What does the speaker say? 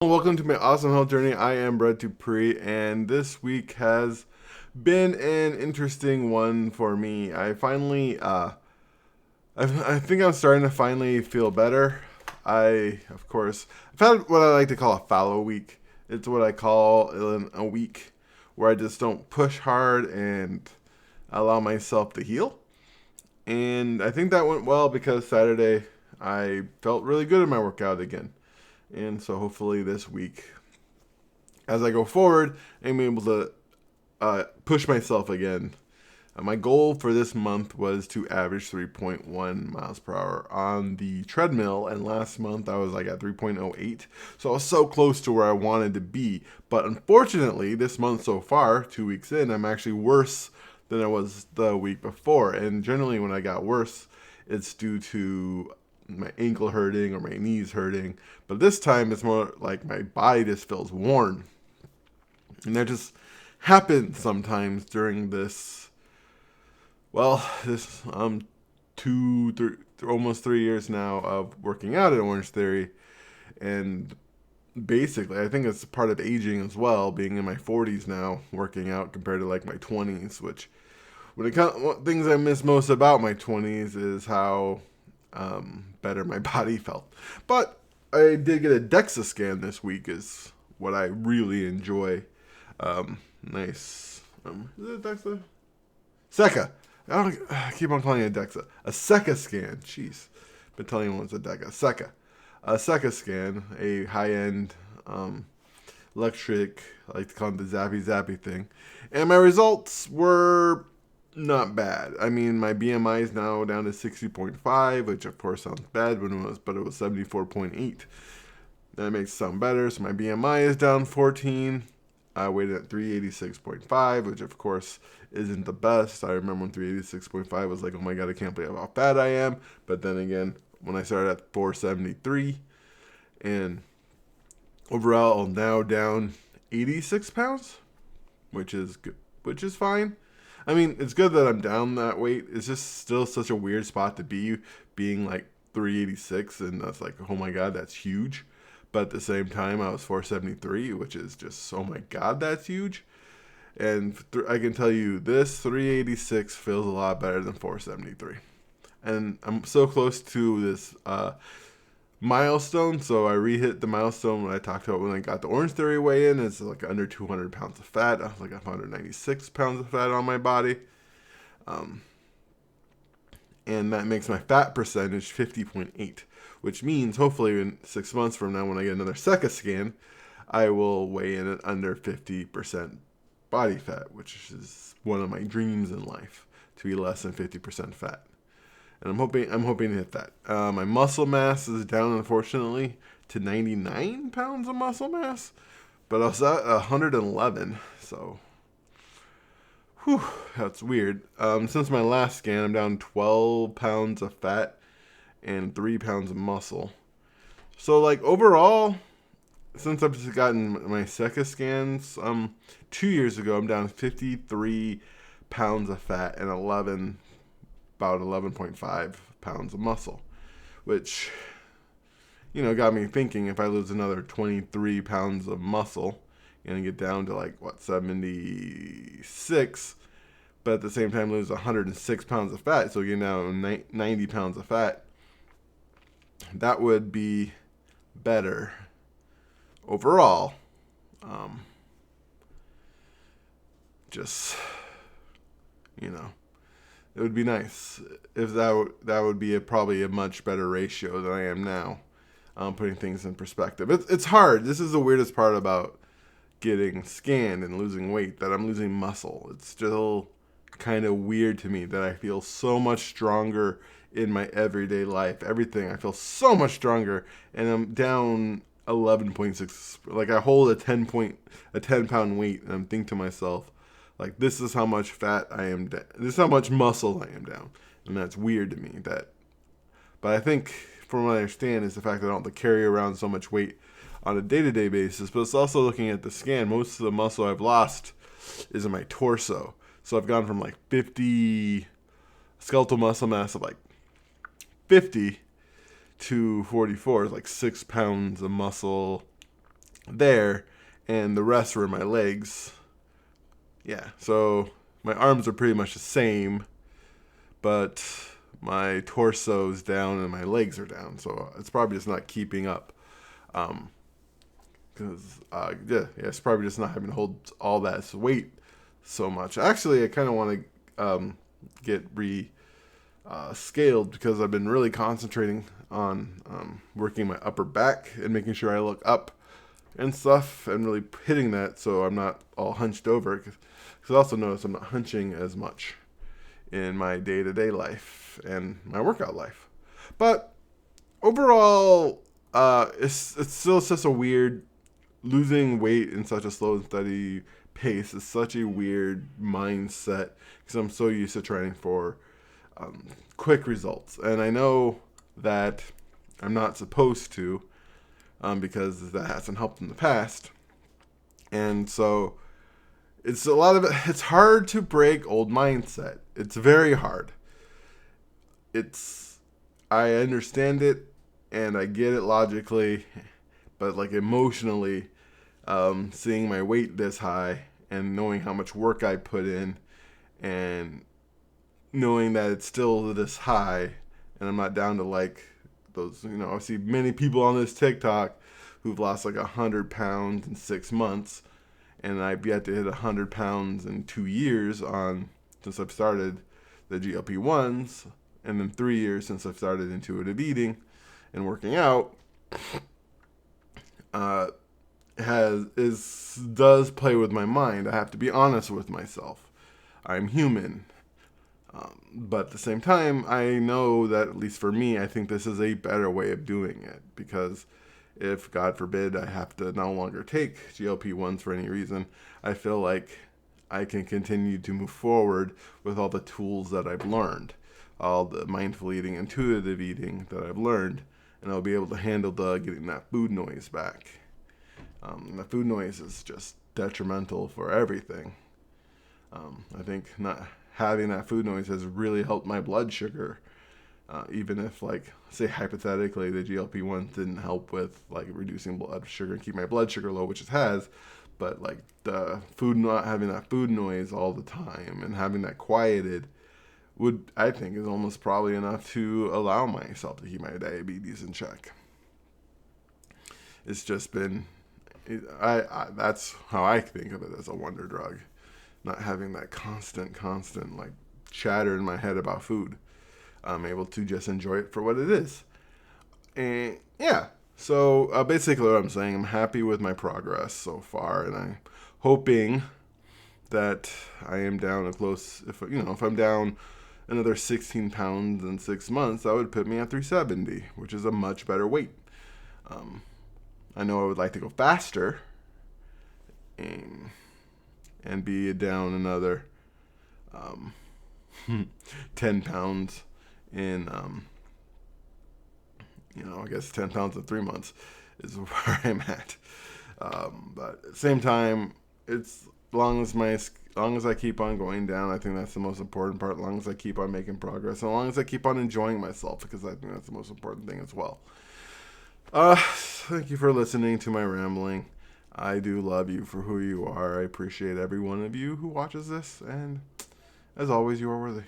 Welcome to my awesome health journey. I am Brett Dupree, and this week has been an interesting one for me. I think I'm starting to finally feel better. Of course, I've had what I like to call a fallow week. It's what I call a week where I just don't push hard and allow myself to heal. And I think that went well because Saturday I felt really good in my workout again. And so hopefully this week, as I go forward, I'm able to push myself again. My goal for this month was to average 3.1 miles per hour on the treadmill, and last month I was like at 3.08. So I was so close to where I wanted to be. But unfortunately, this month so far, 2 weeks in, I'm actually worse than I was the week before. And generally, when I got worse, it's due to my ankle hurting or my knees hurting. But this time it's more like my body just feels worn. And that just happens sometimes during this almost 3 years now of working out at Orange Theory. And basically, I think it's part of aging as well, being in my 40s now, working out compared to like my 20s, which when it comes, things I miss most about my 20s is how better my body felt. But I did get a DEXA scan this week, is what I really enjoy. Nice. Is it DEXA? SECA. I keep on calling it DEXA. A SECA scan. Jeez. Been telling you it's a DECA. SECA. A SECA scan, a high-end electric, I like to call it the zappy thing. And my results were not bad. I mean, my BMI is now down to 60.5, which of course sounds bad when it was 74.8. That makes it sound better. So my BMI is down 14. I weighed at 386.5, which of course isn't the best. I remember when 386.5 was like, oh my god, I can't believe how fat I am. But then again, when I started at 473, and overall I'm now down 86 pounds, which is good, which is fine. I mean, it's good that I'm down that weight. It's just still such a weird spot to be, being like 386, and that's like, oh my god, that's huge. But at the same time, I was 473, which is just, oh my god, that's huge. And I can tell you, this 386 feels a lot better than 473. And I'm so close to this milestone. So I re-hit the milestone when I talked about when I got the Orange Theory weigh in. It's like under 200 pounds of fat. I was like 196 pounds of fat on my body. And that makes my fat percentage 50.8, which means hopefully in 6 months from now when I get another SECA scan, I will weigh in at under 50% body fat, which is one of my dreams in life, to be less than 50% fat. And I'm hoping to hit that. My muscle mass is down, unfortunately, to 99 pounds of muscle mass, but I was at 111, so whew, that's weird. Since my last scan, I'm down 12 pounds of fat and 3 pounds of muscle. So, like, overall, since I've just gotten my SECA scans, 2 years ago, I'm down 53 pounds of fat and about 11.5 pounds of muscle, which, got me thinking if I lose another 23 pounds of muscle and get down to like, 76, but at the same time lose 106 pounds of fat, so getting down to 90 pounds of fat, that would be better overall. Just, it would be nice if that would be probably a much better ratio than I am now. Putting things in perspective, it's hard. This is the weirdest part about getting scanned and losing weight, that I'm losing muscle. It's still kind of weird to me that I feel so much stronger in my everyday life. Everything, I feel so much stronger, and I'm down 11.6. Like, I hold a 10-pound weight, and I'm thinking to myself, like, this is how much fat I am down. This is how much muscle I am down. And that's weird to me. But I think, from what I understand, is the fact that I don't have to carry around so much weight on a day-to-day basis. But it's also looking at the scan. Most of the muscle I've lost is in my torso. So I've gone from like 50 skeletal muscle mass of like 50 to 44, is like 6 pounds of muscle there, and the rest were my legs. Yeah, so my arms are pretty much the same, but my torso's down and my legs are down, so it's probably just not keeping up. Because it's probably just not having to hold all that weight so much. Actually, I kind of want to get scaled because I've been really concentrating on working my upper back and making sure I look up and stuff and really hitting that so I'm not all hunched over. Because I also notice I'm not hunching as much in my day-to-day life and my workout life. But overall, it's still just a weird losing weight in such a slow and steady pace is such a weird mindset because I'm so used to training for quick results, and I know that I'm not supposed to because that hasn't helped in the past, and so it's a lot of it. It's hard to break old mindset. It's very hard. I understand it and I get it logically, but like emotionally, seeing my weight this high and knowing how much work I put in and knowing that it's still this high and I'm not down to like those, I see many people on this TikTok who've lost like 100 pounds in 6 months, and I've yet to hit 100 pounds in 2 years since I've started the GLP-1s, and then 3 years since I've started intuitive eating and working out. Does play with my mind. I have to be honest with myself. I'm human. But at the same time, I know that, at least for me, I think this is a better way of doing it. Because if, God forbid, I have to no longer take GLP-1s for any reason, I feel like I can continue to move forward with all the tools that I've learned. All the mindful eating, intuitive eating that I've learned. And I'll be able to handle getting that food noise back. The food noise is just detrimental for everything. I think not having that food noise has really helped my blood sugar. Even if, like, say hypothetically, the GLP-1 didn't help with like reducing blood sugar and keep my blood sugar low, which it has, but like the food not having that food noise all the time and having that quieted I think is almost probably enough to allow myself to keep my diabetes in check. It's just been, that's how I think of it as a wonder drug. Not having that constant like chatter in my head about food. I'm able to just enjoy it for what it is. And yeah, so basically what I'm saying, I'm happy with my progress so far, and I'm hoping that I am down if I'm down another 16 pounds in 6 months, that would put me at 370, which is a much better weight. I know I would like to go faster and be down another 10 pounds in, I guess 10 pounds in 3 months is where I'm at. But at the same time, it's as long as I keep on going down, I think that's the most important part. As long as I keep on making progress, as long as I keep on enjoying myself, because I think that's the most important thing as well. Thank you for listening to my rambling. I do love you for who you are. I appreciate every one of you who watches this, and as always, you are worthy.